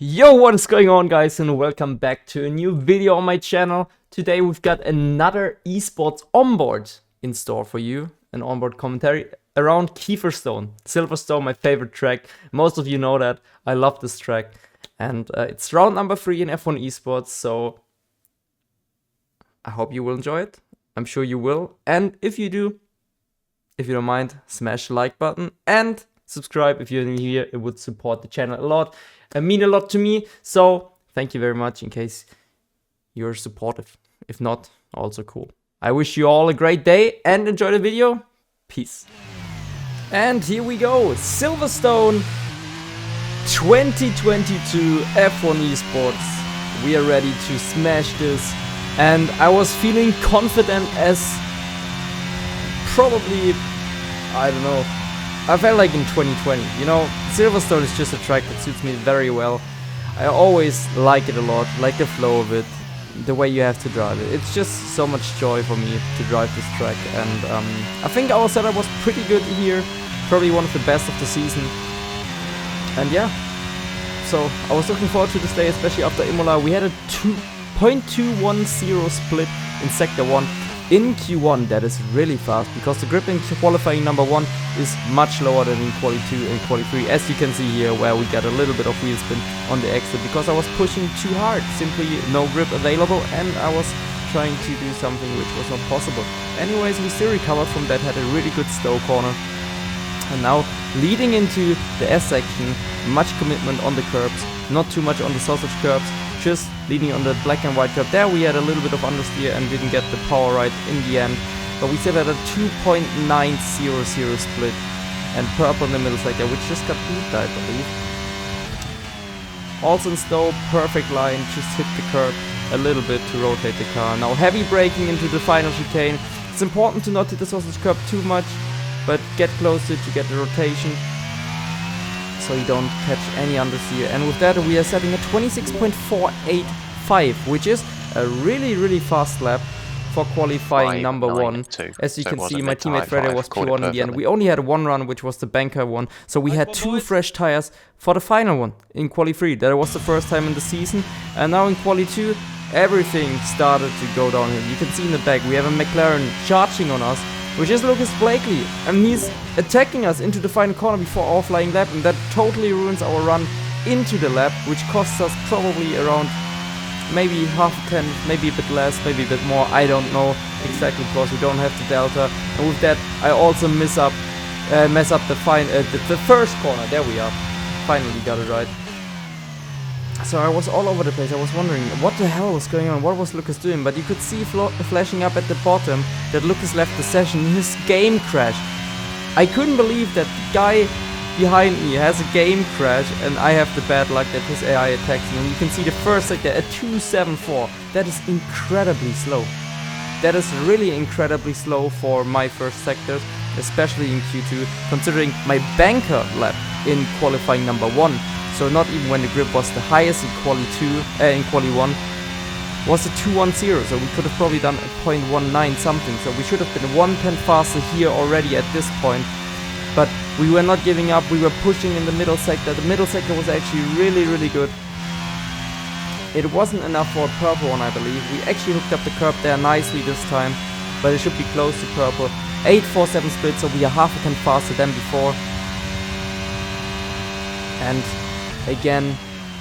Yo, what is going on, guys, and welcome back to a new video on my channel. Today we've got another esports onboard in store for you, an onboard commentary around Kieferstone. Silverstone, my favorite track. Most of you know that. I love this track. And it's round number 3 in F1 esports, so I hope you will enjoy it. I'm sure you will. And if you do, if you don't mind, smash the like button and subscribe if you're new here. It would support the channel a lot. It mean a lot to me, so thank you very much in case you're supportive. If not, also cool. I wish you all a great day and enjoy the video. Peace. And here we go, Silverstone 2022 F1 Esports. We are ready to smash this, and I was feeling confident as probably, I don't know, I felt like in 2020, you know, Silverstone is just a track that suits me very well. I always like it a lot, like the flow of it, the way you have to drive it. It's just so much joy for me to drive this track, and I think our setup was pretty good here, probably one of the best of the season. And yeah, so I was looking forward to this day, especially after Imola. We had a 2.210 split in Sector 1. In Q1, that is really fast, because the grip in qualifying number 1 is much lower than in Quali 2 and Quali 3, as you can see here, where we got a little bit of wheel spin on the exit, because I was pushing too hard, simply no grip available, and I was trying to do something which was not possible. Anyways, we still recovered from that, had a really good stow corner, and now leading into the S section, much commitment on the curbs, not too much on the sausage curbs, just leading on the black and white curb. There we had a little bit of understeer and didn't get the power right in the end, but we still had a 2.900 split, and purple in the middle sector, which just got beat, I believe. Also in stow, perfect line, just hit the curb a little bit to rotate the car. Now heavy braking into the final chicane. It's important to not hit the sausage curb too much, but get closer to get the rotation, so you don't catch any understeer. And with that we are setting a 26.485, which is a really fast lap for qualifying number 1. As you can see, my teammate Freddy was P1 in the end. We only had one run, which was the banker one, so we had 2 fresh tires for the final one in Quali 3. That was the first time in the season, and now in Quali 2 everything started to go downhill. You can see in the back we have a McLaren charging on us, which is Lucas Blakely, and he's attacking us into the final corner before our flying lap, and that totally ruins our run into the lap, which costs us probably around maybe half a tenth, maybe a bit less, maybe a bit more, I don't know exactly, because we don't have the delta. And with that I also mess up the first corner. There we are, finally got it right. So I was all over the place. I was wondering what the hell was going on, what was Lucas doing, but you could see flashing up at the bottom that Lucas left the session, his game crashed. I couldn't believe that the guy behind me has a game crash, and I have the bad luck that his AI attacks me. And you can see the first sector at 2.74. That is incredibly slow. That is really incredibly slow for my first sectors, especially in Q2, considering my banker lap in qualifying number 1. So not even when the grip was the highest in Quali 1 was a 2.10, so we could have probably done a 0.19 something, so we should have been 1/10 faster here already at this point. But we were not giving up, we were pushing in the middle sector. The middle sector was actually really good. It wasn't enough for a purple one, I believe. We actually hooked up the curb there nicely this time, but it should be close to purple. 8.47 split, so we are half a tenth faster than before. And again,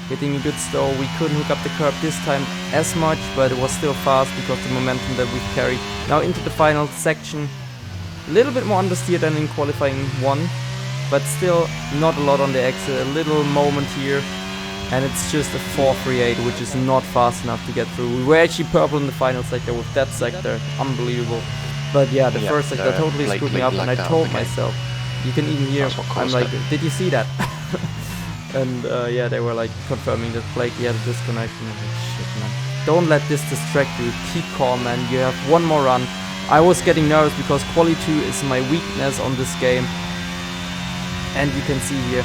getting a good stow. We couldn't hook up the curb this time as much, but it was still fast because the momentum that we carried. Now into the final section, a little bit more understeer than in qualifying 1, but still not a lot on the exit. A little moment here, and it's just a 4.38, which is not fast enough to get through. We were actually purple in the final sector with that sector, unbelievable. But yeah, the first sector totally screwed me up, and I told myself, you can even hear, I'm like, did you see that? And yeah, they were like confirming that Blakey had a disconnect, and I was like, shit, man. Don't let this distract you, keep calm, man, you have one more run. I was getting nervous because Quali 2 is my weakness on this game. And you can see here,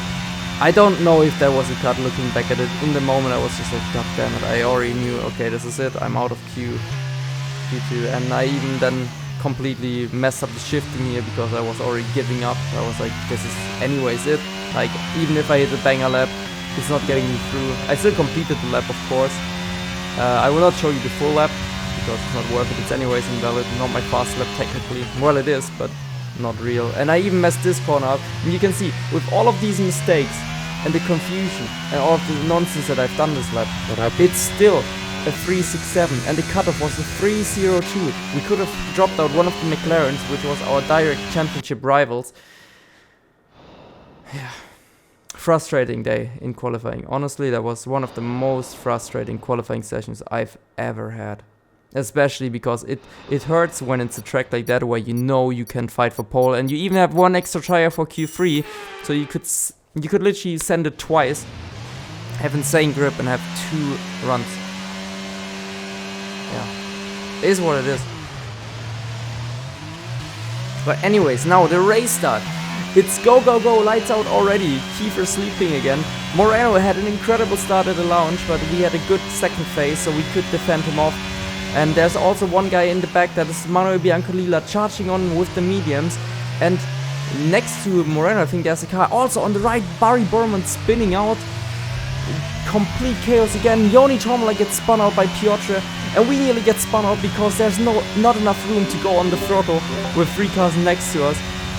I don't know if there was a cut looking back at it. In the moment I was just like, god damn it, I already knew, okay, this is it, I'm out of Q2. And I even then completely messed up the shifting here because I was already giving up. I was like, this is anyways it. Like, even if I hit a banger lap, it's not getting me through. I still completed the lap, of course. I will not show you the full lap, because it's not worth it. It's anyways invalid, not my fast lap technically. Well, it is, but not real. And I even messed this corner up. And you can see, with all of these mistakes and the confusion and all of the nonsense that I've done this lap, it's still a 367 and the cutoff was a 302. We could have dropped out one of the McLarens, which was our direct championship rivals. Yeah. Frustrating day in qualifying. Honestly, that was one of the most frustrating qualifying sessions I've ever had. Especially because it hurts when it's a track like that where you know you can fight for pole and you even have one extra tire for Q3, so you could literally send it twice, have insane grip and have 2 runs. Yeah, it is what it is. But anyways, now the race start. It's go, go, go, lights out already. Kiefer sleeping again. Moreno had an incredible start at the launch, but we had a good second phase, so we could defend him off. And there's also one guy in the back, that is Manuel Biancolila, charging on with the mediums. And next to Moreno, I think there's a car. Also on the right, Barry Borman spinning out. Complete chaos again. Joni Tomala gets spun out by Piotr. And we nearly get spun out because there's not enough room to go on the throttle with 3 cars next to us.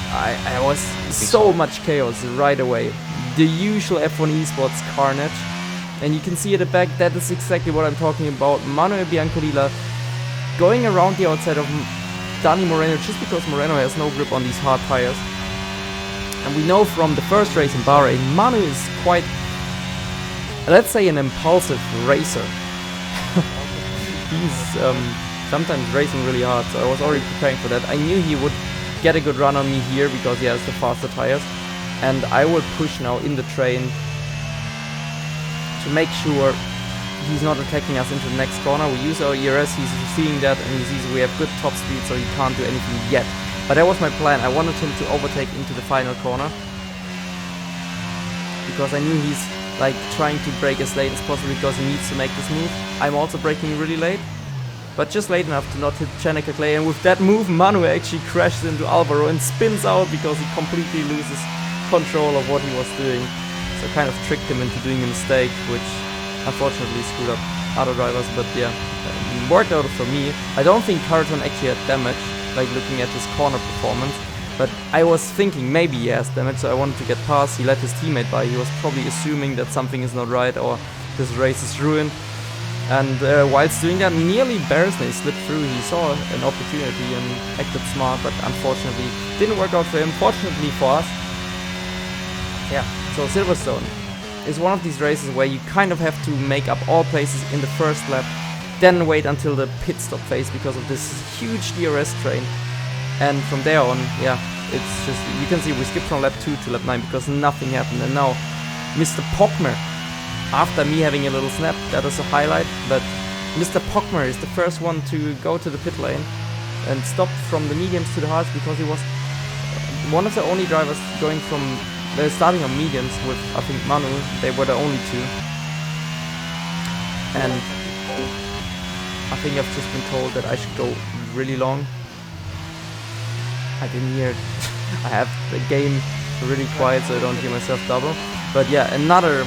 I was so much chaos right away. The usual F1 Esports carnage. And you can see at the back, that is exactly what I'm talking about. Manuel Biancolila going around the outside of Dani Moreno just because Moreno has no grip on these hard tires. And we know from the first race in Bahrain, Manu is quite, let's say, an impulsive racer. He's sometimes racing really hard, so I was already preparing for that. I knew he would get a good run on me here because he has the faster tires. And I will push now in the train to make sure he's not attacking us into the next corner. We use our ERS, he's seeing that, and he sees we have good top speed, so he can't do anything yet. But that was my plan. I wanted him to overtake into the final corner, because I knew he's like trying to brake as late as possible because he needs to make this move. I'm also braking really late, but just late enough to not hit Cheneca Clay. And with that move, Manu actually crashes into Alvaro and spins out because he completely loses control of what he was doing. So kind of tricked him into doing a mistake, which unfortunately screwed up other drivers, but yeah, worked out for me. I don't think Kieferstone actually had damage, like looking at his corner performance, but I was thinking maybe he has damage, so I wanted to get past. He let his teammate by. He was probably assuming that something is not right or this race is ruined. And whilst doing that, nearly Beresney slipped through. He saw an opportunity and acted smart, but unfortunately didn't work out for him. Fortunately for us, yeah. So Silverstone is one of these races where you kind of have to make up all places in the first lap, then wait until the pit stop phase because of this huge DRS train. And from there on, yeah, it's just, you can see we skipped from lap 2 to lap 9 because nothing happened. And now Mr. Pockmer, after me having a little snap, that is a highlight, but Mr. Pockmer is the first one to go to the pit lane and stop from the mediums to the hards because he was one of the only drivers going from starting on mediums with, I think, Manu. They were the only 2. And I think I've just been told that I should go really long. I didn't hear it. I have the game really quiet so I don't hear myself double. But yeah, another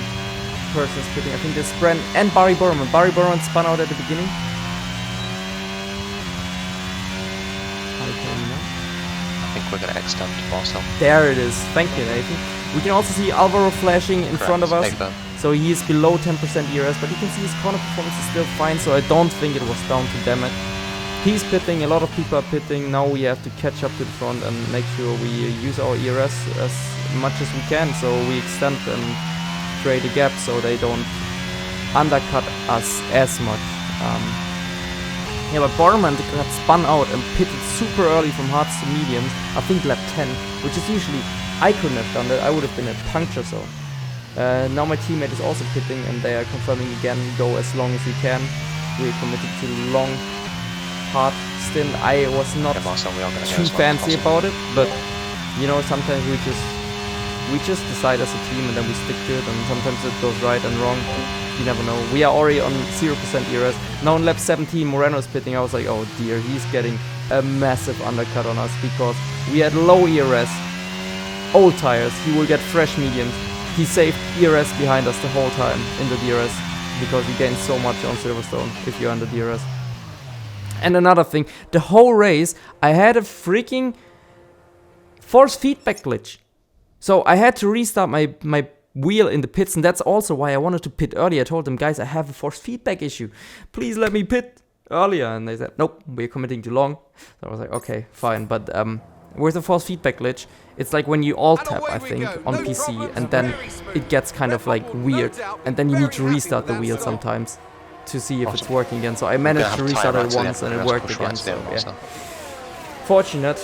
person is pitting. I think this Brent and Barry Borman. Barry Borman spun out at the beginning. I think we're going to extend Marcel. There it is. Thank you, Nathan. We can also see Alvaro flashing in front of us. So he is below 10% ERS, but you can see his corner performance is still fine, so I don't think it was down to damage. He's pitting, a lot of people are pitting. Now we have to catch up to the front and make sure we use our ERS as much as we can, so we extend and create a gap so they don't undercut us as much. Yeah, but Borman got spun out and pitted super early from hards to mediums, I think lap 10, which is usually, I couldn't have done that, I would have been a puncture zone. Now my teammate is also pitting and they are confirming again, go as long as we can. We're committed to long, hard stint. I was not too fancy about it, but you know, sometimes we just decide as a team and then we stick to it, and sometimes it goes right and wrong. You never know. We are already on 0% ERS. Now in lap 17, Moreno is pitting. I was like, oh dear, he's getting a massive undercut on us because we had low ERS, old tires. He will get fresh mediums. he saved ERS behind us the whole time in the DRS, because you gain so much on Silverstone if you're on the DRS. And another thing, the whole race I had a freaking force feedback glitch. So I had to restart my wheel in the pits, and that's also why I wanted to pit earlier. I told them, guys, I have a force feedback issue. Please let me pit earlier. And they said, nope, we're committing too long. So I was like, okay, fine. But with the force feedback glitch, it's like when you alt tab, I think, on PC, and then it gets kind of like weird, and then you need to restart the wheel sometimes to see if it's working again. So I managed to restart it once and it worked again. So yeah, fortunate.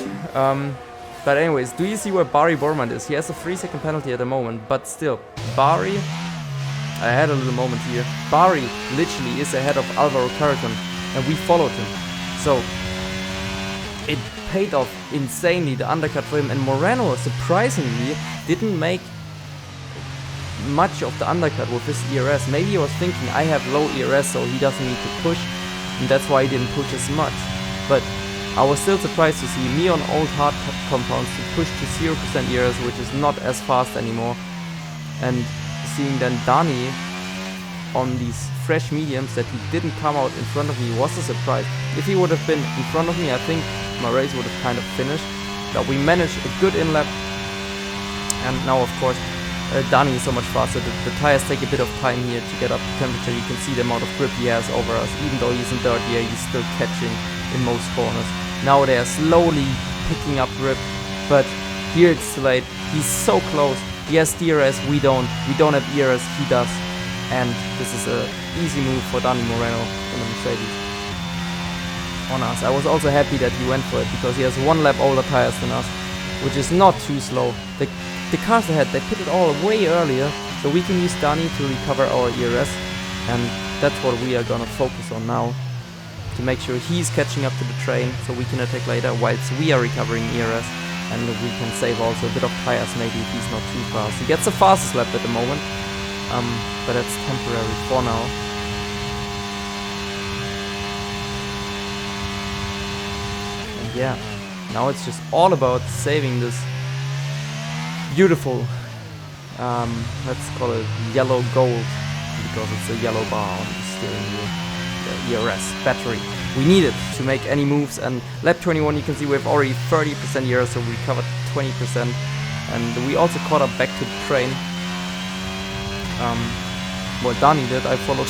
But anyways, do you see where Barry Bormann is? He has a 3-second penalty at the moment, but still, Barry, I had a little moment here. Barry literally is ahead of Alvaro Carreton, and we followed him. So it paid off insanely, the undercut for him, and Moreno surprisingly didn't make much of the undercut with his ERS. Maybe he was thinking, I have low ERS, so he doesn't need to push, and that's why he didn't push as much. But I was still surprised to see me on old hard compounds to push to 0% ERS, which is not as fast anymore, and seeing then Dani on these fresh mediums that he didn't come out in front of me was a surprise. If he would have been in front of me, I think my race would have kind of finished. But we managed a good in-lap, and now of course Dani is so much faster. The tires take a bit of time here to get up to temperature. You can see the amount of grip he has over us. Even though he's in third gear, he's still catching in most corners. Now they are slowly picking up grip, but here it's too late. He's so close. He has DRS, we don't. We don't have ERS, he does. And this is an easy move for Dani Moreno in the Mercedes on us. I was also happy that he went for it, because he has 1 lap older tires than us, which is not too slow. The cars ahead, they pitted all way earlier, so we can use Dani to recover our ERS, and that's what we are gonna focus on now, to make sure he's catching up to the train, so we can attack later whilst we are recovering ERS, and we can save also a bit of tires maybe if he's not too fast. He gets the fastest lap at the moment, but that's temporary for now. And yeah, now it's just all about saving this beautiful, let's call it yellow gold, because it's a yellow bar on the steering wheel, the ERS battery. We need it to make any moves, and lap 21 you can see we have already 30% ERS, so we covered 20%, and we also caught up back to the train. Well, Dani did, I followed.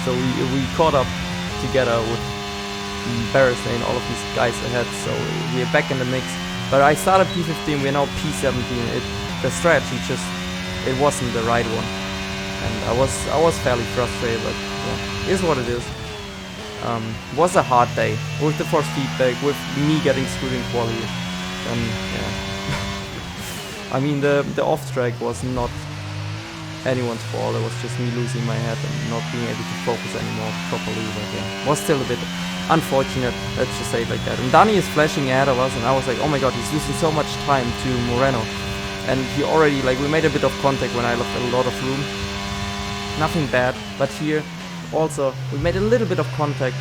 So we caught up together with Barrison and all of these guys ahead, so we're back in the mix. But I started P15, we're now P17. The strategy it wasn't the right one, and I was fairly frustrated, but yeah, is what it is. Was a hard day with the force feedback, with me getting screwed in quali, and yeah. I mean the off track was not anyone's fault. It was just me losing my head and not being able to focus anymore properly. But yeah, was still a bit unfortunate, let's just say it like that. And Dani is flashing ahead of us, and I was like, oh my god, he's losing so much time to Moreno. And he already, like, we made a bit of contact when I left a lot of room. Nothing bad, but here also we made a little bit of contact.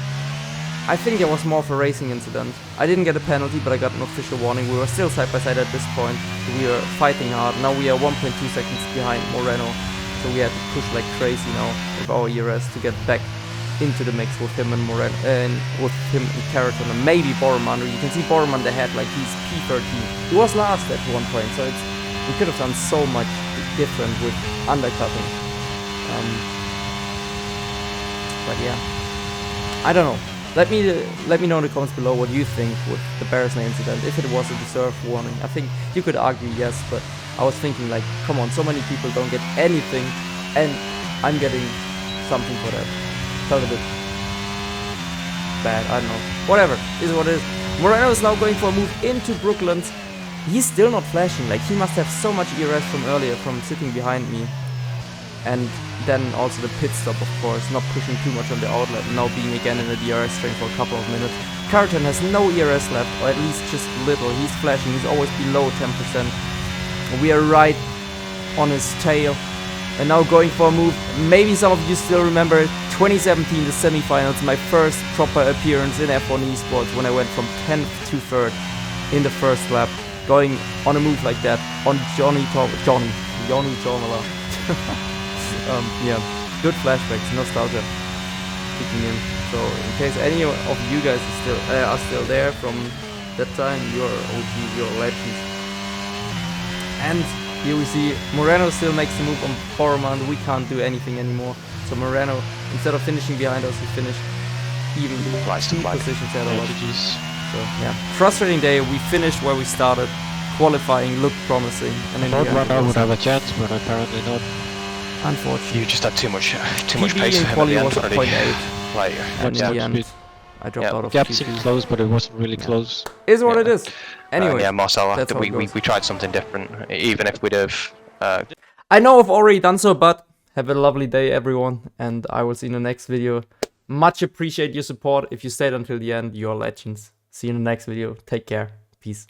I think it was more of a racing incident. I didn't get a penalty, but I got an official warning. We were still side by side at this point. We were fighting hard. Now we are 1.2 seconds behind Moreno, so we had to push like crazy now with our ERS to get back into the mix with him and Moreno, and with him and Carreton, and maybe Bormann. You can see Bormann ahead, like he's P13. He was last at one point, so we could have done so much different with undercutting. But yeah, I don't know. Let me know in the comments below what you think with the Barrison incident, if it was a deserved warning. I think you could argue yes, but I was thinking like, come on, so many people don't get anything, and I'm getting something for that. Felt a bit bad, I don't know. Whatever, is what it is. Moreno is now going for a move into Brooklands. He's still not flashing, like he must have so much ERS from earlier, from sitting behind me. And then also the pit stop, of course, not pushing too much on the outlet, now being again in the DRS train for a couple of minutes. Carreton has no ERS left, or at least just little. He's flashing, he's always below 10%. We are right on his tail. And now going for a move. Maybe some of you still remember 2017, the semifinals, my first proper appearance in F1 Esports, when I went from 10th to 3rd in the first lap. going on a move like that on Johnny Tormala. Yeah, good flashbacks, nostalgia kicking in. So in case any of you guys are still there from that time, you're OG, you're legends. And here we see Moreno still makes the move on Boromant. We can't do anything anymore. So Moreno, instead of finishing behind us, he finished even 2 positions ahead of us. So yeah, frustrating day. We finished where we started. Qualifying looked promising, and then I would have a chance, but apparently not. Unfortunately, you just had too much PB pace for him at the end was at already. 0.8. Like, And in the end, I dropped out of Gap GP. seemed close, but it wasn't really close. Is what it is. Anyway, yeah, Marcel, that's how it we goes. tried something different, even if we'd have. I know I've already done so, but have a lovely day, everyone, and I will see you in the next video. Much appreciate your support. If you stayed until the end, you're legends. See you in the next video. Take care. Peace.